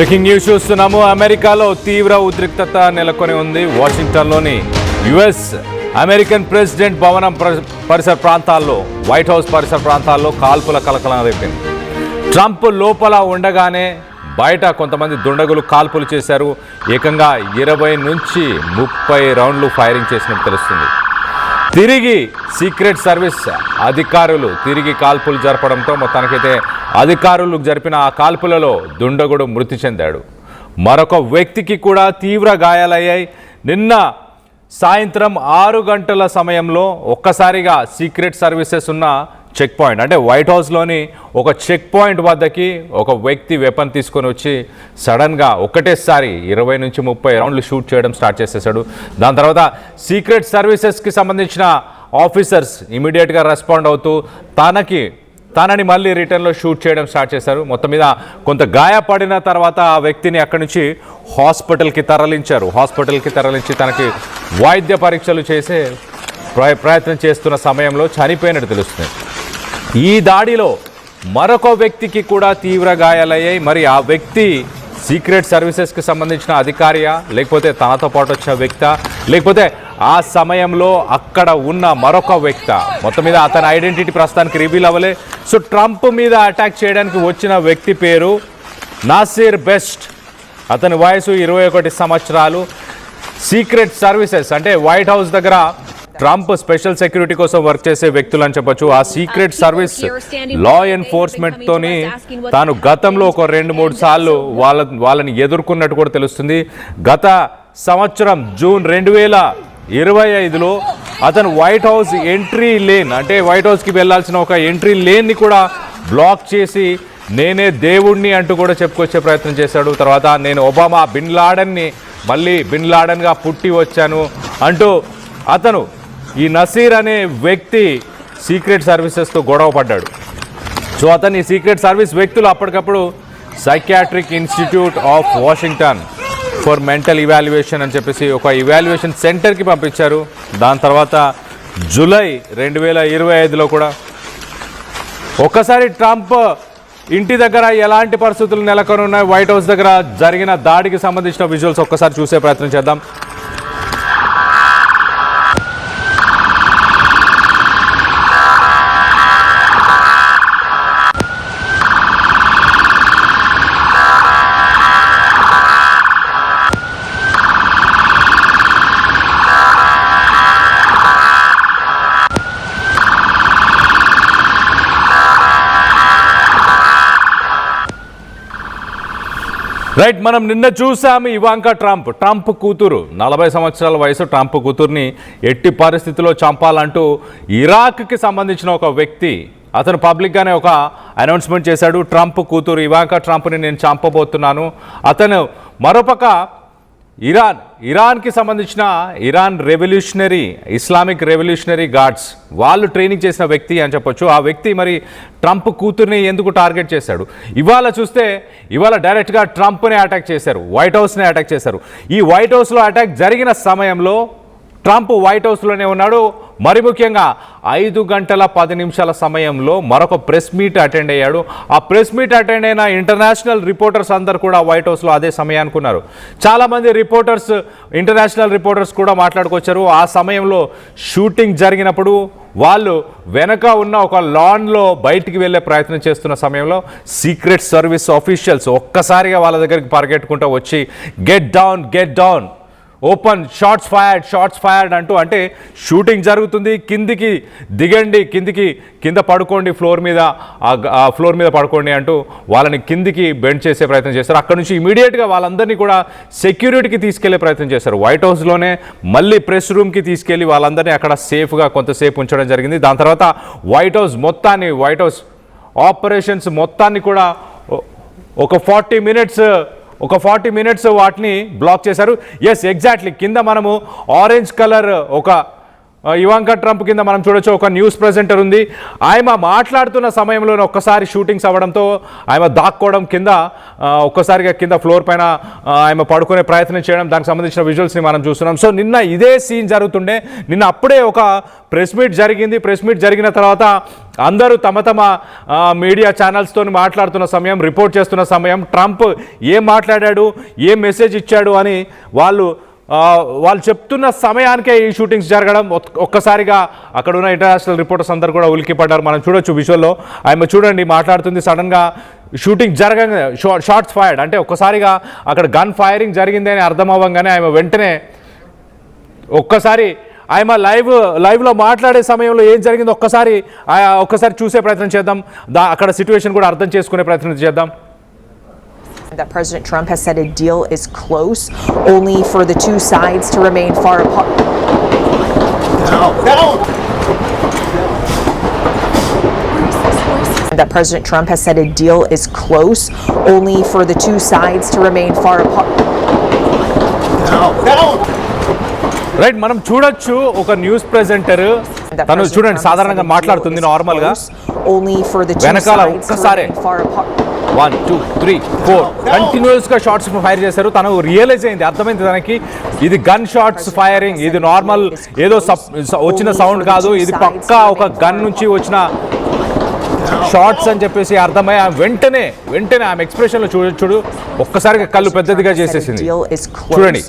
Breaking news చూస్తున్నాము. అమెరికాలో తీవ్ర ఉద్రిక్తత నెలకొని ఉంది. వాషింగ్టన్లోని యుఎస్ అమెరికన్ ప్రెసిడెంట్ భవనం పరిసర ప్రాంతాల్లో, వైట్ హౌస్ పరిసర ప్రాంతాల్లో కాల్పుల కలకలం రేపింది. ట్రంప్ లోపల ఉండగానే బయట కొంతమంది దుండగులు కాల్పులు చేశారు. ఏకంగా 20 నుంచి 30 రౌండ్లు ఫైరింగ్ చేసినట్టు తెలుస్తుంది. తిరిగి సీక్రెట్ సర్వీస్ అధికారులు తిరిగి కాల్పులు జరపడంతో మొత్తానికైతే అధికారులు జరిపిన ఆ కాల్పులలో దుండగుడు మృతి చెందాడు. మరొక వ్యక్తికి కూడా తీవ్ర గాయాలయ్యాయి. నిన్న సాయంత్రం 6 గంటల సమయంలో ఒక్కసారిగా సీక్రెట్ సర్వీసెస్ ఉన్న చెక్ పాయింట్, అంటే వైట్ హౌస్లోని ఒక చెక్ పాయింట్ వద్దకి ఒక వ్యక్తి వెపన్ తీసుకొని వచ్చి సడన్గా ఒకటేసారి 20 నుంచి 30 రౌండ్లు షూట్ చేయడం స్టార్ట్ చేసేసాడు. దాని తర్వాత సీక్రెట్ సర్వీసెస్కి సంబంధించిన ఆఫీసర్స్ ఇమీడియట్గా రెస్పాండ్ అవుతూ తనని మళ్ళీ రిటర్న్లో షూట్ చేయడం స్టార్ట్ చేశారు. మొత్తం మీద కొంత గాయపడిన తర్వాత ఆ వ్యక్తిని అక్కడి నుంచి హాస్పిటల్కి తరలించి తనకి వైద్య పరీక్షలు చేసే ప్రయత్నం చేస్తున్న సమయంలో చనిపోయినట్టు తెలుస్తుంది. ఈ దాడిలో మరొక వ్యక్తికి కూడా తీవ్ర గాయాలయ్యాయి. మరి ఆ వ్యక్తి సీక్రెట్ సర్వీసెస్కి సంబంధించిన అధికారియా, లేకపోతే తనతో పాటు వచ్చిన వ్యక్తా, లేకపోతే ఆ సమయంలో అక్కడ ఉన్న మరొక వ్యక్త? మొత్తం మీద అతని ఐడెంటిటీ ప్రస్తుతానికి రివీల్ అవ్వలే. సో ట్రంప్ మీద అటాక్ చేయడానికి వచ్చిన వ్యక్తి పేరు నాసిర్ బెస్ట్. అతని వయసు 21 సంవత్సరాలు. సీక్రెట్ సర్వీసెస్ అంటే వైట్ హౌస్ దగ్గర ట్రంప్ స్పెషల్ సెక్యూరిటీ కోసం వర్క్ చేసే వ్యక్తులు అని చెప్పొచ్చు. ఆ సీక్రెట్ సర్వీస్ లా ఎన్ఫోర్స్మెంట్తోని తాను గతంలో ఒక 2-3 సార్లు వాళ్ళని ఎదుర్కొన్నట్టు కూడా తెలుస్తుంది. గత సంవత్సరం జూన్ 2025లో అతను వైట్ హౌస్ ఎంట్రీ లేన్, అంటే వైట్ హౌస్కి వెళ్లాల్సిన ఒక ఎంట్రీ లేన్ని కూడా బ్లాక్ చేసి నేనే దేవుణ్ణి అంటూ కూడా చెప్పుకొచ్చే ప్రయత్నం చేశాడు. తర్వాత నేను ఒబామా బిన్ లాడన్ని మళ్ళీ బిన్ లాడన్గా పుట్టి వచ్చాను అంటూ అతను ఈ నసీర్ అనే వ్యక్తి సీక్రెట్ సర్వీసెస్తో గొడవ పడ్డాడు. సో అతని సీక్రెట్ సర్వీస్ వ్యక్తులు అప్పటికప్పుడు psychiatric institute of Washington for mental evaluation అని చెప్పేసి ఒక ఇవాల్యుయేషన్ సెంటర్కి పంపించారు. దాని తర్వాత జూలై 2025లో కూడా ఒక్కసారి ట్రంప్ ఇంటి దగ్గర ఎలాంటి పరిస్థితులు నెలకొని ఉన్నాయి, వైట్ హౌస్ దగ్గర జరిగిన దాడికి సంబంధించిన విజువల్స్ ఒక్కసారి చూసే ప్రయత్నం చేద్దాం. రైట్, మనం నిన్న చూసాము ఇవాంకా ట్రంప్ కూతురు, 40 సంవత్సరాల వయసు ట్రంప్ కూతుర్ని ఎట్టి పరిస్థితిలో చంపాలంటూ ఇరాక్కి సంబంధించిన ఒక వ్యక్తి అతను పబ్లిక్గానే ఒక అనౌన్స్మెంట్ చేశాడు. ట్రంప్ కూతురు ఇవాంకా ట్రంప్ని నేను చంపబోతున్నాను. అతను మరోపక్క ఇరాన్కి సంబంధించిన ఇస్లామిక్ రెవల్యూషనరీ గార్డ్స్ వాళ్ళు ట్రైనింగ్ చేసిన వ్యక్తి అని చెప్పొచ్చు. ఆ వ్యక్తి మరి ట్రంప్ కూతుర్ని ఎందుకు టార్గెట్ చేశాడు? ఇవాళ డైరెక్ట్గా ట్రంప్ని అటాక్ చేశారు, వైట్ హౌస్ని అటాక్ చేశారు. ఈ వైట్ హౌస్లో అటాక్ జరిగిన సమయంలో ట్రంప్ వైట్ హౌస్లోనే ఉన్నాడు. మరి ముఖ్యంగా 5 గంటల 10 నిమిషాల సమయంలో మరొక ప్రెస్ మీట్ అటెండ్ అయ్యాడు. ఆ ప్రెస్ మీట్ అటెండ్ అయిన ఇంటర్నేషనల్ రిపోర్టర్స్ అందరు కూడా వైట్ హౌస్లో అదే సమయానికి ఉన్నారు. చాలామంది ఇంటర్నేషనల్ రిపోర్టర్స్ కూడా మాట్లాడుకొచ్చారు. ఆ సమయంలో షూటింగ్ జరిగినప్పుడు వాళ్ళు వెనక ఉన్న ఒక లాన్లో బయటికి వెళ్ళే ప్రయత్నం చేస్తున్న సమయంలో సీక్రెట్ సర్వీస్ ఆఫీషియల్స్ ఒక్కసారిగా వాళ్ళ దగ్గరికి పరిగెట్టుకుంటూ వచ్చి get down, open, shots fired అంటూ, అంటే షూటింగ్ జరుగుతుంది, కిందికి దిగండి, కింద పడుకోండి, ఫ్లోర్ మీద పడుకోండి అంటూ వాళ్ళని కిందికి బెండ్ చేసే ప్రయత్నం చేస్తారు. అక్కడ నుంచి ఇమీడియట్గా వాళ్ళందరినీ కూడా సెక్యూరిటీకి తీసుకెళ్లే ప్రయత్నం చేశారు. వైట్ హౌస్లోనే మళ్ళీ ప్రెస్ రూమ్కి తీసుకెళ్లి వాళ్ళందరినీ అక్కడ సేఫ్గా కొంతసేపు ఉంచడం జరిగింది. దాని తర్వాత వైట్ హౌస్ ఆపరేషన్స్ మొత్తాన్ని కూడా ఒక 40 మినిట్స్ వాటిని బ్లాక్ చేశారు. ఎగ్జాక్ట్లీ కింద మనము ఆరెంజ్ కలర్ ఇవాంకా ట్రంప్ కింద మనం చూడొచ్చు ఒక న్యూస్ ప్రెజెంటర్ ఉంది. ఆమె మాట్లాడుతున్న సమయంలో ఒక్కసారి షూటింగ్స్ అవ్వడంతో ఆమె దాక్కోవడం కింద ఒక్కసారిగా కింద ఫ్లోర్ పైన ఆమె పడుకునే ప్రయత్నం చేయడం, దానికి సంబంధించిన విజువల్స్ని మనం చూస్తున్నాం. సో నిన్న ఇదే సీన్ జరుగుతుండే. నిన్న అప్పుడే ఒక ప్రెస్ మీట్ జరిగింది. ప్రెస్ మీట్ జరిగిన తర్వాత అందరూ తమ తమ మీడియా ఛానల్స్తో మాట్లాడుతున్న సమయం, రిపోర్ట్ చేస్తున్న సమయం, ట్రంప్ ఏం మాట్లాడాడు, ఏం మెసేజ్ ఇచ్చాడు అని వాళ్ళు చెప్తున్న సమయానికే ఈ షూటింగ్స్ జరగడం. ఒక్కసారిగా అక్కడ ఉన్న ఇంటర్నేషనల్ రిపోర్టర్స్ అందరూ కూడా ఉలిక్కిపడ్డారు. మనం చూడొచ్చు విజువల్లో. ఆమె చూడండి మాట్లాడుతుంది. సడన్గా షూటింగ్ జరగగానే షార్ట్స్ ఫైర్డ్ అంటే ఒక్కసారిగా అక్కడ గన్ ఫైరింగ్ జరిగింది అని అర్థం అవ్వగానే ఆమె వెంటనే ఒక్కసారి ఆమె లైవ్లో మాట్లాడే సమయంలో ఏం జరిగిందో ఒక్కసారి చూసే ప్రయత్నం చేద్దాం. అక్కడ సిచ్యువేషన్ కూడా అర్థం చేసుకునే ప్రయత్నం చేద్దాం. That President Trump has said a deal is close, only for the two sides to remain far apart. That President Trump has said a deal is close, only for the two sides to remain far apart. Right, మనం చూడొచ్చు ఒక news presenter తను చూడండి సాధారణంగా మాట్లాడుతుంది నార్మల్గా. వెనకాల ఒక్కసారి 1 2 3 4 కంటిన్యూస్గా షార్ట్స్ ఫైర్ చేశారు. తను రియలైజ్ అయింది, అర్థమైంది తనకి ఇది గన్ షాట్స్ ఫైరింగ్, ఇది నార్మల్ ఏదో వచ్చిన సౌండ్ కాదు, ఇది పక్కా ఒక గన్ నుంచి వచ్చిన షార్ట్స్ అని చెప్పేసి అర్థమై వెంటనే ఆమె ఎక్స్ప్రెషన్లో చూడు ఒక్కసారిగా కళ్ళు పెద్దదిగా చేసేసింది. చూడండి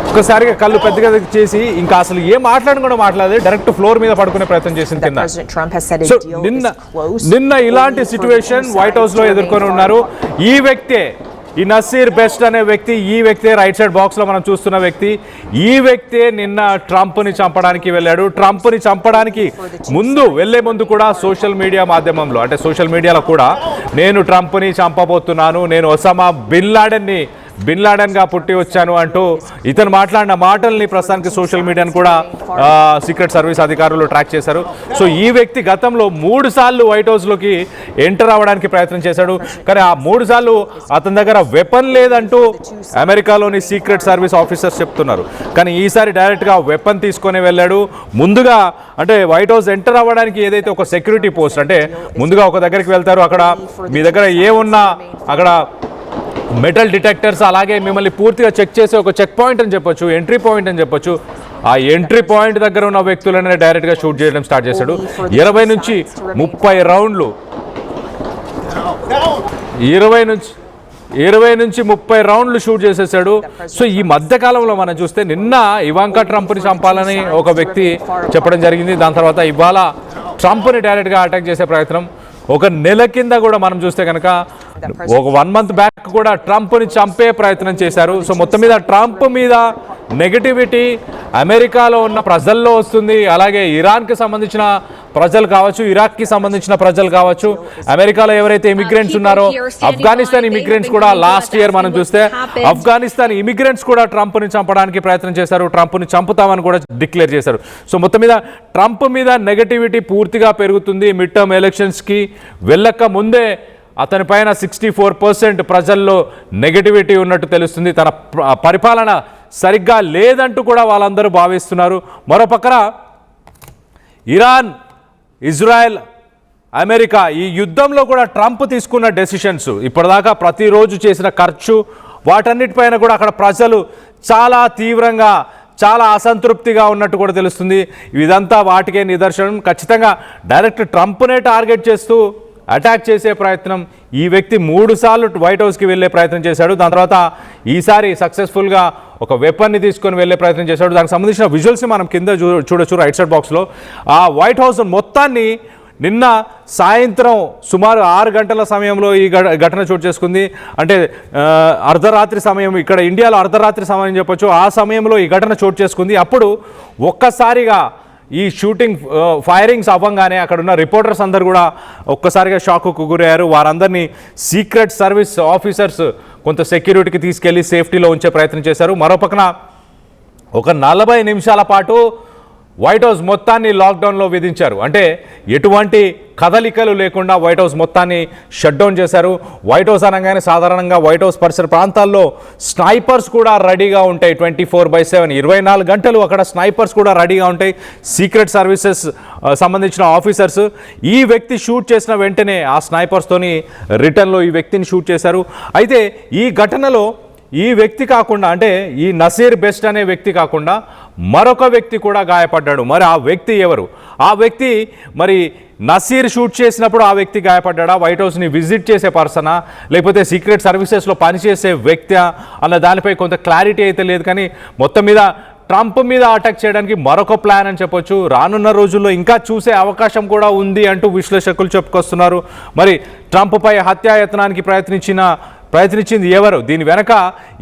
ఒక్కసారిగా కళ్ళు పెద్దగా చేసి ఇంకా అసలు ఏం మాట్లాడలేదు, డైరెక్ట్ ఫ్లోర్ మీద పడుకునే ప్రయత్నం చేసింది కింద. సో నిన్న ఇలాంటి సిచ్యువేషన్ వైట్ హౌస్ లో ఎదుర్కొని ఉన్నారు. ఈ వ్యక్తే ఈ నసీర్ బెస్ట్ అనే వ్యక్తి, ఈ వ్యక్తే రైట్ సైడ్ బాక్స్ లో మనం చూస్తున్న వ్యక్తి, ఈ వ్యక్తే నిన్న ట్రంప్ని చంపడానికి వెళ్ళాడు. ట్రంప్ని చంపడానికి వెళ్లే ముందు కూడా సోషల్ మీడియా మాధ్యమంలో అంటే సోషల్ మీడియాలో కూడా నేను ట్రంప్ని చంపబోతున్నాను, నేను ఒసామా బిన్ లాడెన్గా పుట్టి వచ్చాను అంటూ ఇతను మాట్లాడిన మాటల్ని ప్రస్తుతానికి సోషల్ మీడియాను కూడా సీక్రెట్ సర్వీస్ అధికారులు ట్రాక్ చేశారు. సో ఈ వ్యక్తి గతంలో 3 సార్లు వైట్ హౌస్లోకి ఎంటర్ అవ్వడానికి ప్రయత్నం చేశాడు. కానీ ఆ 3 సార్లు అతని దగ్గర వెపన్ లేదంటూ అమెరికాలోని సీక్రెట్ సర్వీస్ ఆఫీసర్స్ చెప్తున్నారు. కానీ ఈసారి డైరెక్ట్గా వెపన్ తీసుకొని వెళ్ళాడు. ముందుగా అంటే వైట్ హౌస్ ఎంటర్ అవ్వడానికి ఏదైతే ఒక సెక్యూరిటీ పోస్ట్ అంటే ముందుగా ఒక దగ్గరికి వెళ్తారు, అక్కడ మీ దగ్గర ఏమున్నా అక్కడ మెటల్ డిటెక్టర్స్ అలాగే మిమ్మల్ని పూర్తిగా చెక్ చేసే ఒక చెక్ పాయింట్ అని చెప్పొచ్చు, ఎంట్రీ పాయింట్ అని చెప్పొచ్చు. ఆ ఎంట్రీ పాయింట్ దగ్గర ఉన్న వ్యక్తులనే డైరెక్ట్గా షూట్ చేయడం స్టార్ట్ చేశాడు. 20 నుంచి 30 రౌండ్లు 20 నుంచి 30 రౌండ్లు షూట్ చేసేసాడు. సో ఈ మధ్యకాలంలో మనం చూస్తే నిన్న ఇవాంకా ట్రంప్ని చంపాలని ఒక వ్యక్తి చెప్పడం జరిగింది. దాని తర్వాత ఇవాళ ట్రంప్ని డైరెక్ట్గా అటాక్ చేసే ప్రయత్నం. ఒక నెల కింద కూడా మనం చూస్తే కనుక ఒక 1 మంత్ బ్యాక్ కూడా ట్రంప్ని చంపే ప్రయత్నం చేశారు. సో మొత్తం మీద ట్రంప్ మీద నెగటివిటీ అమెరికాలో ఉన్న ప్రజల్లో వస్తుంది. అలాగే ఇరాన్కి సంబంధించిన ప్రజలు కావచ్చు, ఇరాక్కి సంబంధించిన ప్రజలు కావచ్చు, అమెరికాలో ఎవరైతే ఇమిగ్రెంట్స్ ఉన్నారో ఆఫ్ఘనిస్తాన్ ఇమిగ్రెంట్స్ కూడా లాస్ట్ ఇయర్ మనం చూస్తే ఆఫ్ఘనిస్తాన్ ఇమిగ్రెంట్స్ కూడా ట్రంప్ని చంపడానికి ప్రయత్నం చేశారు, ట్రంప్ని చంపుతామని కూడా డిక్లేర్ చేశారు. సో మొత్తం మీద ట్రంప్ మీద నెగటివిటీ పూర్తిగా పెరుగుతుంది. మిడ్ టర్మ్ ఎలక్షన్స్కి వెళ్ళక ముందే అతని పైన 64% ప్రజల్లో నెగటివిటీ ఉన్నట్టు తెలుస్తుంది. తన పరిపాలన సరిగ్గా లేదంటూ కూడా వాళ్ళందరూ భావిస్తున్నారు. మరోపక్కన ఇరాన్, ఇజ్రాయెల్, అమెరికా ఈ యుద్ధంలో కూడా ట్రంప్ తీసుకున్న డెసిషన్స్ ఇప్పటిదాకా ప్రతిరోజు చేసిన ఖర్చు వాటన్నిటిపైన కూడా అక్కడ ప్రజలు చాలా తీవ్రంగా చాలా అసంతృప్తిగా ఉన్నట్టు కూడా తెలుస్తుంది. ఇదంతా వాటికే నిదర్శనం. ఖచ్చితంగా డైరెక్ట్ ట్రంప్నే టార్గెట్ చేస్తూ అటాక్ చేసే ప్రయత్నం ఈ వ్యక్తి 3 సార్లు వైట్ హౌస్కి వెళ్ళే ప్రయత్నం చేశాడు. దాని తర్వాత ఈసారి సక్సెస్ఫుల్గా ఒక వెపన్ని తీసుకొని వెళ్ళే ప్రయత్నం చేశాడు. దానికి సంబంధించిన విజువల్స్ని మనం కింద చూడొచ్చు రైట్ సైడ్ బాక్స్లో. ఆ వైట్ హౌస్ మొత్తాన్ని నిన్న సాయంత్రం సుమారు 6 గంటల సమయంలో ఈ ఘటన చోటు చేసుకుంది. అంటే అర్ధరాత్రి సమయం, ఇక్కడ ఇండియాలో అర్ధరాత్రి సమయం చెప్పొచ్చు, ఆ సమయంలో ఈ ఘటన చోటు చేసుకుంది. అప్పుడు ఒక్కసారిగా ఈ షూటింగ్ ఫైరింగ్స్ అవ్వంగానే అక్కడ ఉన్న రిపోర్టర్స్ అందరు కూడా ఒక్కసారిగా షాక్కు గురయ్యారు. వారందరినీ సీక్రెట్ సర్వీస్ ఆఫీసర్స్ కొంత సెక్యూరిటీకి తీసుకెళ్లి సేఫ్టీలో ఉంచే ప్రయత్నం చేశారు. మరోపక్కన ఒక 40 నిమిషాల పాటు వైట్ హౌస్ మొత్తాన్ని లాక్డౌన్లో విధించారు. అంటే ఎటువంటి కదలికలు లేకుండా వైట్ హౌస్ మొత్తాన్ని షట్ డౌన్ చేశారు. వైట్ హౌస్ అనగానే సాధారణంగా వైట్ హౌస్ పరిసర ప్రాంతాల్లో స్నైపర్స్ కూడా రెడీగా ఉంటాయి. 24/7 24 గంటలు అక్కడ స్నైపర్స్ కూడా రెడీగా ఉంటాయి. సీక్రెట్ సర్వీసెస్ సంబంధించిన ఆఫీసర్స్ ఈ వ్యక్తి షూట్ చేసిన వెంటనే ఆ స్నైపర్స్తోని రిటర్న్లో ఈ వ్యక్తిని షూట్ చేశారు. అయితే ఈ ఘటనలో ఈ వ్యక్తి కాకుండా, అంటే ఈ నసీర్ బెస్ట్ అనే వ్యక్తి కాకుండా మరొక వ్యక్తి కూడా గాయపడ్డాడు. మరి ఆ వ్యక్తి ఎవరు? ఆ వ్యక్తి మరి నసీర్ షూట్ చేసినప్పుడు ఆ వ్యక్తి గాయపడ్డా, వైట్ హౌస్ని విజిట్ చేసే పర్సనా, లేకపోతే సీక్రెట్ సర్వీసెస్లో పనిచేసే వ్యక్తి అన్న దానిపై కొంత క్లారిటీ అయితే లేదు. కానీ మొత్తం మీద ట్రంప్ మీద అటాక్ చేయడానికి మరొక ప్లాన్ అని చెప్పొచ్చు. రానున్న రోజుల్లో ఇంకా చూసే అవకాశం కూడా ఉంది అంటూ విశ్లేషకులు చెప్పుకొస్తున్నారు. మరి ట్రంప్పై హత్యాయత్నానికి ప్రయత్నించింది ఎవరు? దీని వెనక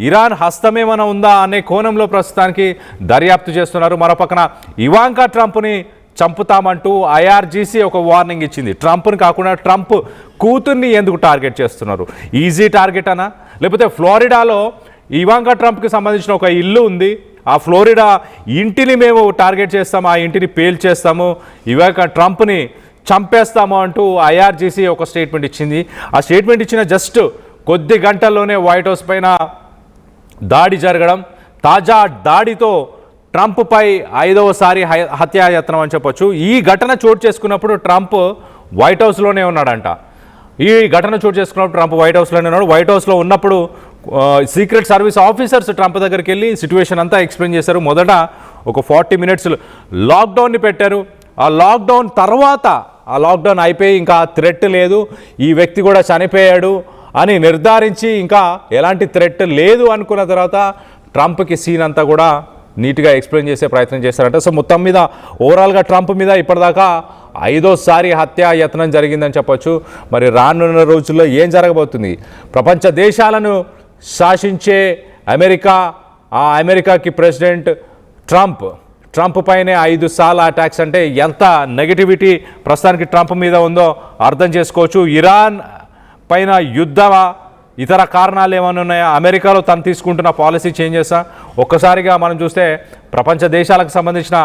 ఇరాన్ హస్తమేమైనా ఉందా అనే కోణంలో ప్రస్తుతానికి దర్యాప్తు చేస్తున్నారు. మరోపక్కన ఇవాంకా ట్రంప్ని చంపుతామంటూ ఐఆర్జీసీ ఒక వార్నింగ్ ఇచ్చింది. ట్రంప్ని కాకుండా ట్రంప్ కూతుర్ని ఎందుకు టార్గెట్ చేస్తున్నారు? ఈజీ టార్గెట్ అనా, లేకపోతే ఫ్లోరిడాలో ఇవాంకా ట్రంప్కి సంబంధించిన ఒక ఇల్లు ఉంది, ఆ ఫ్లోరిడా ఇంటిని మేము టార్గెట్ చేస్తాము, ఆ ఇంటిని పేల్చేస్తాము, ఇవాంకా ట్రంప్ని చంపేస్తాము అంటూ ఐఆర్జీసీ ఒక స్టేట్మెంట్ ఇచ్చింది. ఆ స్టేట్మెంట్ ఇచ్చిన జస్ట్ కొద్ది గంటల్లోనే వైట్ హౌస్ పైన దాడి జరగడం, తాజా దాడితో ట్రంప్పై 5వసారి హత్యాయత్నం అని చెప్పొచ్చు. ఈ ఘటన చోటు చేసుకున్నప్పుడు ట్రంప్ వైట్ హౌస్లోనే ఉన్నాడంట. ఈ ఘటన చోటు చేసుకున్నప్పుడు ట్రంప్ వైట్ హౌస్లోనే ఉన్నాడు. వైట్ హౌస్లో ఉన్నప్పుడు సీక్రెట్ సర్వీస్ ఆఫీసర్స్ ట్రంప్ దగ్గరికి వెళ్ళి సిచ్యువేషన్ అంతా ఎక్స్ప్లెయిన్ చేశారు. మొదట ఒక 40 మినిట్స్ లాక్డౌన్ని పెట్టారు. ఆ లాక్డౌన్ తర్వాత ఆ లాక్డౌన్ అయిపోయి ఇంకా థ్రెట్ లేదు, ఈ వ్యక్తి కూడా చనిపోయాడు అని నిర్ధారించి ఇంకా ఎలాంటి థ్రెట్ లేదు అనుకున్న తర్వాత ట్రంప్కి సీన్ అంతా కూడా నీట్గా ఎక్స్ప్లెయిన్ చేసే ప్రయత్నం చేశారంట. సో మొత్తం మీద ఓవరాల్గా ట్రంప్ మీద ఇప్పటిదాకా 5వసారి హత్యాయత్నం జరిగిందని చెప్పొచ్చు. మరి రానున్న రోజుల్లో ఏం జరగబోతుంది? ప్రపంచ దేశాలను శాసించే అమెరికాకి ప్రెసిడెంట్ ట్రంప్ పైనే 5 సార్లు అటాక్స్ అంటే ఎంత నెగటివిటీ ప్రస్తుతానికి ట్రంప్ మీద ఉందో అర్థం చేసుకోవచ్చు. ఇరాన్ పైన యుద్ధమా, ఇతర కారణాలు ఏమైనా ఉన్నాయా? అమెరికాలో తను తీసుకుంటున్న పాలసీ చేంజెసా? ఒక్కసారిగా మనం చూస్తే ప్రపంచ దేశాలకు సంబంధించిన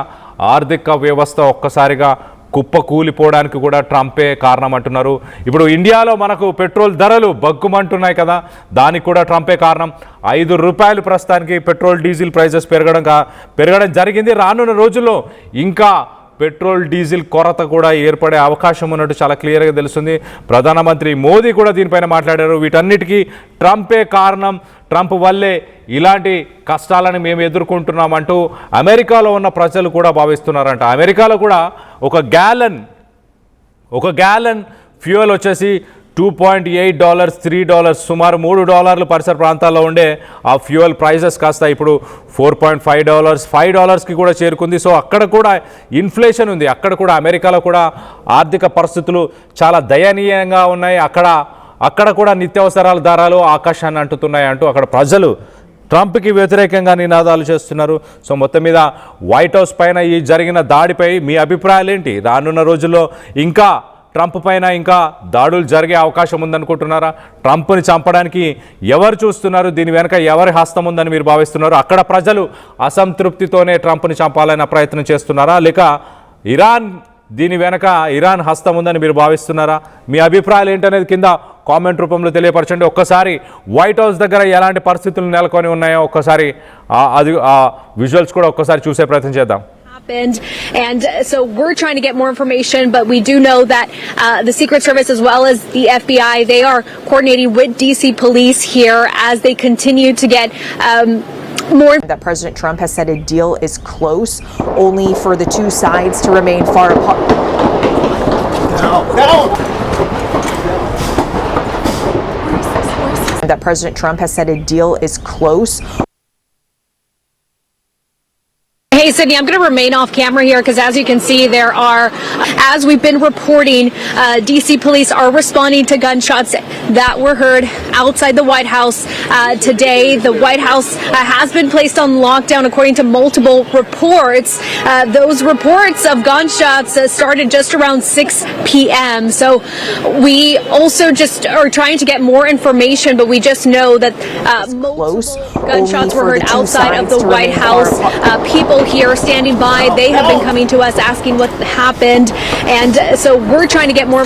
ఆర్థిక వ్యవస్థ ఒక్కసారిగా కుప్పకూలిపోవడానికి కూడా ట్రంపే కారణం అంటున్నారు. ఇప్పుడు ఇండియాలో మనకు పెట్రోల్ ధరలు బగ్గుమంటున్నాయి కదా, దానికి కూడా ట్రంపే కారణం. ₹5 ప్రస్తుతానికి పెట్రోల్ డీజిల్ ప్రైజెస్ పెరగడం జరిగింది. రానున్న రోజుల్లో ఇంకా పెట్రోల్ డీజిల్ కొరత కూడా ఏర్పడే అవకాశం ఉన్నట్టు చాలా క్లియర్గా తెలుస్తుంది. ప్రధానమంత్రి మోదీ కూడా దీనిపైన మాట్లాడారు. వీటన్నిటికీ ట్రంపే కారణం, ట్రంప్ వల్లే ఇలాంటి కష్టాలను మేము ఎదుర్కొంటున్నామంటూ అమెరికాలో ఉన్న ప్రజలు కూడా భావిస్తున్నారంట. అమెరికాలో కూడా ఒక గ్యాలన్ ఫ్యూయల్ వచ్చేసి $2.8 $3 సుమారు $3 పరిసర ప్రాంతాల్లో ఉండే ఆ ఫ్యూయల్ ప్రైజెస్ కాస్త ఇప్పుడు $4.5 $5కి కూడా చేరుకుంది. సో అక్కడ కూడా ఇన్ఫ్లేషన్ ఉంది. అక్కడ కూడా అమెరికాలో కూడా ఆర్థిక పరిస్థితులు చాలా దయనీయంగా ఉన్నాయి. అక్కడ కూడా నిత్యావసరాల ధరలు ఆకాశాన్ని అంటుతున్నాయి అంటూ అక్కడ ప్రజలు ట్రంప్కి వ్యతిరేకంగా నినాదాలు చేస్తున్నారు. సో మొత్తం మీద వైట్ హౌస్ పైన ఈ జరిగిన దాడిపై మీ అభిప్రాయాలు ఏంటి? రానున్న రోజుల్లో ఇంకా ట్రంప్ పైన ఇంకా దాడులు జరిగే అవకాశం ఉందనుకుంటున్నారా? ట్రంప్ని చంపడానికి ఎవరు చూస్తున్నారు? దీని వెనక ఎవరి హస్తం ఉందని మీరు భావిస్తున్నారు? అక్కడ ప్రజలు అసంతృప్తితోనే ట్రంప్ని చంపాలన్న ప్రయత్నం చేస్తున్నారా, లేక దీని వెనక ఇరాన్ హస్తం ఉందని మీరు భావిస్తున్నారా? మీ అభిప్రాయాలు ఏంటనేది కింద కామెంట్ రూపంలో తెలియపరచండి. ఒక్కసారి వైట్ హౌస్ దగ్గర ఎలాంటి పరిస్థితులు నెలకొని ఉన్నాయో ఒక్కసారి ఆ విజువల్స్ కూడా ఒక్కసారి చూసే ప్రయత్నం చేద్దాం. And so we're trying to get more information, but we do know that the Secret Service as well as the FBI, they are coordinating with DC police here as they continue to get more. That President Trump has said a deal is close, only for the two sides to remain far apart. That President Trump has said a deal is close. Hey, Sydney, I'm going to remain off camera here because as you can see, there are, as we've been reporting, DC police are responding to gunshots that were heard outside the White House today. The White House has been placed on lockdown according to multiple reports. Those reports of gunshots started just around 6 p.m. So we also just are trying to get more information, but we just know that multiple gunshots were heard outside of the White House. People here standing by. They have been coming to us asking what happened, and so we're trying to get more